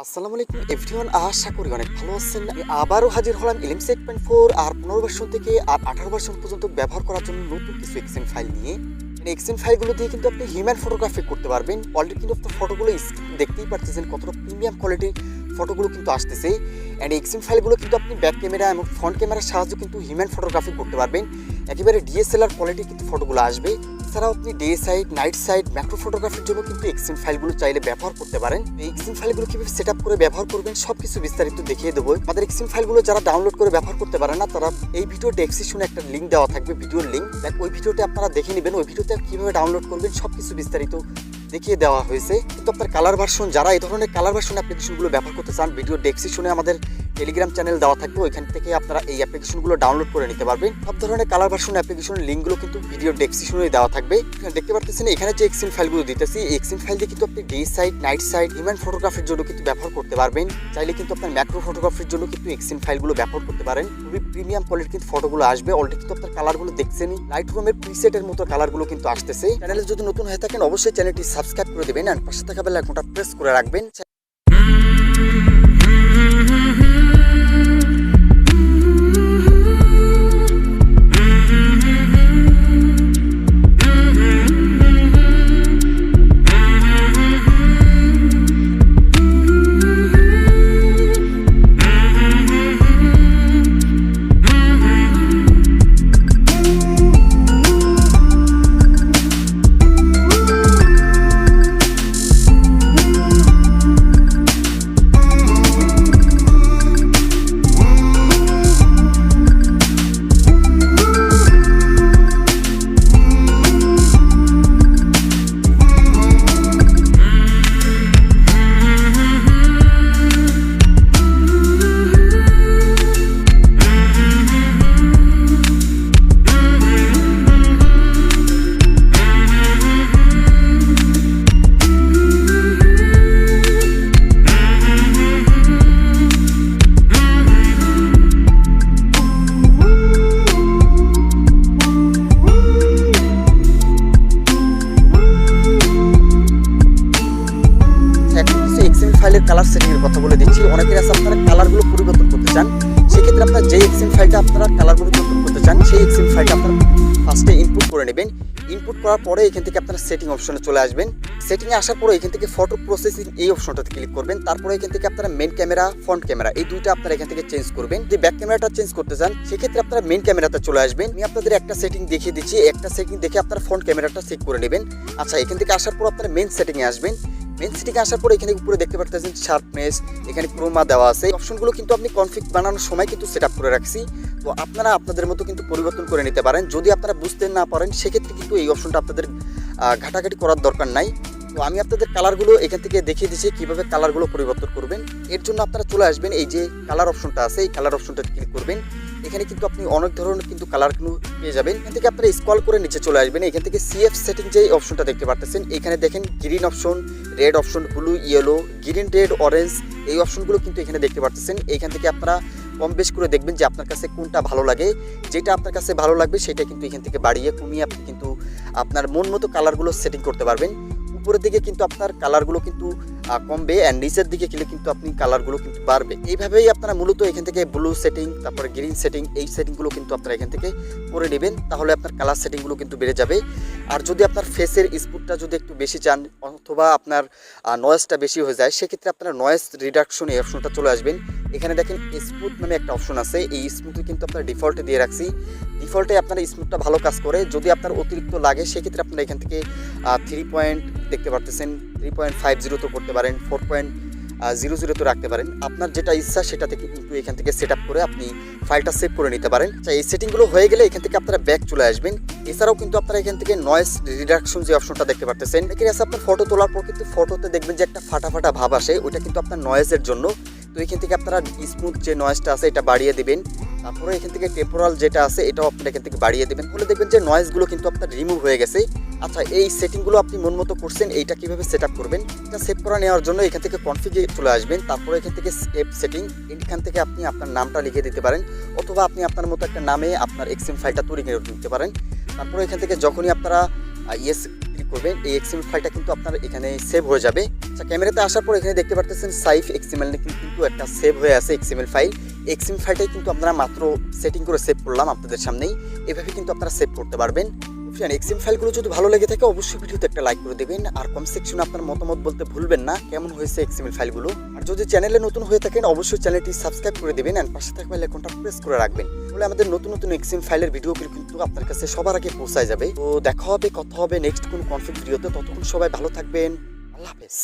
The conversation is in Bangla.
আসসালামু আলাইকুম এভরিওয়ান, আশা করি অনেক ভালো আছেন। আমি আবারও হাজির হলাম এলিম 8.4 আর 15 ভার্সন থেকে আর 18 ভার্সন পর্যন্ত ব্যবহার করার জন্য নতুন কিছু এক্সেন ফাইল নিয়ে। এক্সেন ফাইলগুলো দিয়ে কিন্তু আপনি হিউম্যান ফটোগ্রাফি করতে পারবেন। অলরেডি কিন্তু আপনার ফটোগুলো দেখতেই পারতেছেন কতটা প্রিমিয়াম কোয়ালিটির ফটোগুলো কিন্তু আসতেছে। অ্যান্ড এক্সেন ফাইলগুলো কিন্তু আপনি ব্যাক ক্যামেরা এবং ফ্রন্ট ক্যামেরার সাহায্যে কিন্তু হিউম্যান ফটোগ্রাফি করতে পারবেন। একেবারে ডিএসএলআর কোয়ালিটির কিন্তু ফটোগুলো আসবে। এছাড়াও আপনি day side, night side, macro ফটোগ্রাফির জন্য কিন্তু এক্সেন ফাইলগুলো চাইলে ব্যবহার করতে পারেন। এই এক্সেন ফাইলগুলো কিভাবে সেট আপ করে ব্যবহার করবেন সবকিছু বিস্তারিত দেখিয়ে দেবো। আমাদের এক্সেন ফাইলগুলো যারা ডাউনলোড করে ব্যবহার করতে পারে না, তারা এই ভিডিও ডেসক্রিপশনে একটা লিঙ্ক দেওয়া থাকবে, ভিডিওর লিঙ্ক, ওই ভিডিওতে আপনারা দেখে নেবেন। ওই ভিডিওতে কিভাবে ডাউনলোড করবেন সবকিছু বিস্তারিত দেখিয়ে দেওয়া হয়েছে। কিন্তু আপনার কালার ভার্সন, যারা এই ধরনের কালার ভার্সন অ্যাপ্লিকেশনগুলো ব্যবহার করতে চান, ভিডিও ডেসক্রিপশনে আমাদের টেলিগ্রাম চ্যানেল দেওয়া থাকবে, ওইখান থেকে আপনারা এই অ্যাপ্লিকেশনগুলো ডাউনলোড করে নিতে পারবেন। সব ধরনের কালার ভার্সন অ্যাপ্লিকেশনের লিঙ্কগুলো কিন্তু ভিডিও ডেসক্রিপশনে দেওয়া থাকবে। দেখতে পারতেছেন এখানে যে এক্সেন ফাইলগুলো দিতেছি, এই এক্সেন ফাইল দিয়ে কিন্তু আপনি day side, night side, human ফটোগ্রাফির জন্য কিন্তু ব্যবহার করতে পারবেন। চাইলে কিন্তু আপনার ম্যাক্রো ফটোগ্রাফির জন্য কিন্তু এক্সেন ফাইলগুলো ব্যবহার করতে পারেন। খুবই প্রিমিয়াম কোয়ালিটির কিন্তু ফটোগুলো আসবে। অলরেডি কিন্তু আপনার কালারগুলো দেখছেনই, লাইট রুমের প্রিসেটের মতো কালারগুলো কিন্তু আসতেছে। চ্যানেলে যদি নতুন হয়ে থাকেন অবশ্যই চ্যানেলটি সাবস্ক্রাইব করে দেবেন আর পাশে থাকা বেল আইকনটা প্রেস করে রাখবেন। ফাইলের কালার সেটিং এর কথা বলে দিচ্ছি। অনেকের আছে আপনারা কালারগুলো পরিবর্তন করতে চান, সেক্ষেত্রে আপনারা যে এক্সেন ফাইলটা আপনারা কালার পরিবর্তন করতে চান সেই এক্সেন ফাইলটা আপনারা ফার্স্টে ইনপুট করে নেবেন। ইনপুট করার পরে এখান থেকে আপনারা সেটিং অপশনে চলে আসবেন। সেটিংয়ে আসার পরে এখান থেকে ফটো প্রসেসিং এই অপশনটাতে ক্লিক করবেন। তারপরে এখান থেকে আপনারা মেন ক্যামেরা, ফ্রন্ট ক্যামেরা এই দুইটা আপনারা এখান থেকে চেঞ্জ করবেন। যদি ব্যাক ক্যামেরাটা চেঞ্জ করতে চান সেক্ষেত্রে আপনারা মেন ক্যামেরাতে চলে আসবেন। আমি আপনাদের একটা সেটিং দেখিয়ে দিচ্ছি, একটা সেটিং দেখে আপনারা ফ্রন্ট ক্যামেরাটা চেক করে নেবেন। আচ্ছা, এখান থেকে আসার পর আপনারা মেন সেটিংয়ে আসবেন। মেন সেটিংয়ে আসার পরে এখানে উপরে দেখতে পাচ্ছেন শার্পনেস, এখানে ক্রোমা দেওয়া আছে। এই অপশনগুলো কিন্তু আপনি কনফিগ বানানোর সময় কিন্তু সেট আপ করে রাখছি, তো আপনারা আপনাদের মতো কিন্তু পরিবর্তন করে নিতে পারেন। যদি আপনারা বুঝতে না পারেন সেক্ষেত্রে কিন্তু এই অপশনটা আপনাদের ঘাটাঘাটি করার দরকার নাই। তো আমি আপনাদের কালারগুলো এখান থেকে দেখিয়ে দিচ্ছি কীভাবে কালারগুলো পরিবর্তন করবেন। এর জন্য আপনারা চলে আসবেন, এই যে কালার অপশনটা আছে এই কালার অপশনটা ক্লিক করবেন। এখানে কিন্তু আপনি অনেক ধরনের কিন্তু কালারগুলো পেয়ে যাবেন। এখান থেকে আপনারা স্ক্রল করে নিচে চলে আসবেন। এখান থেকে সিএফ সেটিং যে অপশনটা দেখতে পাচ্ছেন, এখানে দেখেন green option, red option, blue, yellow, green, red, orange এই অপশনগুলো কিন্তু এখানে দেখতে পাচ্ছেন। এইখান থেকে আপনারা কম বেশ করে দেখবেন যে আপনার কাছে কোনটা ভালো লাগে। যেটা আপনার কাছে ভালো লাগবে সেটা কিন্তু এখান থেকে বাড়িয়ে কমিয়ে আপনি কিন্তু আপনার মন মতো কালারগুলো সেটিং করতে পারবেন। উপরের দিকে কিন্তু আপনার কালারগুলো কিন্তু কমবে আর নিচের দিকে গেলে কিন্তু আপনি কালারগুলো কিন্তু বাড়বে। এইভাবেই আপনারা মূলত এখান থেকে ব্লু সেটিং, তারপরে গ্রিন সেটিং এই সেটিংগুলো কিন্তু আপনারা এখান থেকে করে নেবেন, তাহলে আপনার কালার সেটিংগুলো কিন্তু বেড়ে যাবে। আর যদি আপনার ফেসের স্পুটটা যদি একটু বেশি চান অথবা আপনার নয়েজটা বেশি হয়ে যায় সেক্ষেত্রে আপনারা নয়েজ রিডাকশন এই অপশনটা চলে আসবেন। এখানে দেখেন স্মুথ নামে একটা অপশন আছে, এই স্মুথে কিন্তু আপনার ডিফল্টে দিয়ে রাখছি। ডিফল্টে আপনার স্মুথটা ভালো কাজ করে। যদি আপনার অতিরিক্ত লাগে সেক্ষেত্রে আপনারা এখান থেকে 3 পয়েন্ট দেখতে পারতেছেন, 3.50 তো করতে পারেন, 4.00 তো রাখতে পারেন। আপনার যেটা ইচ্ছা সেটা থেকে কিন্তু এখান থেকে সেট আপ করে আপনি ফাইলটা সেভ করে নিতে পারেন। এই সেটিংগুলো হয়ে গেলে এখান থেকে আপনারা ব্যাক চলে আসবেন। এছাড়াও কিন্তু আপনারা এখান থেকে নয়েজ রিডাকশন যে অপশনটা দেখতে পারতেছেন, এখানে আছে আপনার ফটো তোলার পর কিন্তু ফটোতে দেখবেন যে একটা ফাটা ফাটা ভাব আসে, ওইটা কিন্তু আপনার নয়েজের জন্য। তো এখান থেকে আপনারা স্মুথ যে নয়েজটা আছে এটা বাড়িয়ে দেবেন। তারপরে এখান থেকে টেম্পোরাল যেটা আছে এটাও আপনারা এখান থেকে বাড়িয়ে দেবেন, বলে দেখবেন যে নয়েজগুলো কিন্তু আপনার রিমুভ হয়ে গেছে। আচ্ছা, এই সেটিংগুলো আপনি মন মতো করছেন, এইটা কিভাবে সেট আপ করবেন এটা সেভ করে নেওয়ার জন্য এখান থেকে কনফিগে চলে আসবেন। তারপরে এখান থেকে সেভ সেটিং, এখান থেকে আপনি আপনার নামটা লিখে দিতে পারেন অথবা আপনি আপনার মতো একটা নামে আপনার এক্সএম ফাইলটা তৈরি করে নিতে পারেন। তারপরে এখান থেকে যখনই আপনারা ইয়েস ক্লিক করবেন এই এক্সএমএল ফাইলটা কিন্তু আপনার এখানে সেভ হয়ে যাবে। আচ্ছা, ক্যামেরাতে আসার পর এখানে দেখতে পারতেছেন সাইফ এক্সএমএল কিন্তু একটা সেভ হয়ে আছে এক্সএমএল ফাইল। এক্সএমএল ফাইলটাই কিন্তু আপনারা মাত্র সেটিং করে সেভ করলাম আপনাদের সামনেই। এভাবে কিন্তু আপনারা সেভ করতে পারবেন। এক্সএমএল ফাইলগুলো যদি ভালো লেগে থাকে অবশ্যই ভিডিওতে একটা লাইক করে দেবেন, আর কমেন্ট সেকশনে আপনার মতামত বলতে ভুলবেন না কেমন হয়েছে এক্সএমএল ফাইলগুলো। আর যদি চ্যানেলে নতুন হয়ে থাকেন অবশ্যই চ্যানেলটি সাবস্ক্রাইব করে দেবেন এন্ড পাশে থাকা বেল আইকনটা প্রেস করে রাখবেন, তাহলে আমাদের নতুন নতুন এক্সএমএল ফাইলের ভিডিওগুলো কিন্তু আপনার কাছে সবার আগে পৌঁছায় যাবে। তো দেখা হবে, কথা হবে নেক্সট কোন কনফিগ ভিডিওতে। ততক্ষণ সবাই ভালো থাকবেন, আল্লাহ হাফেজ।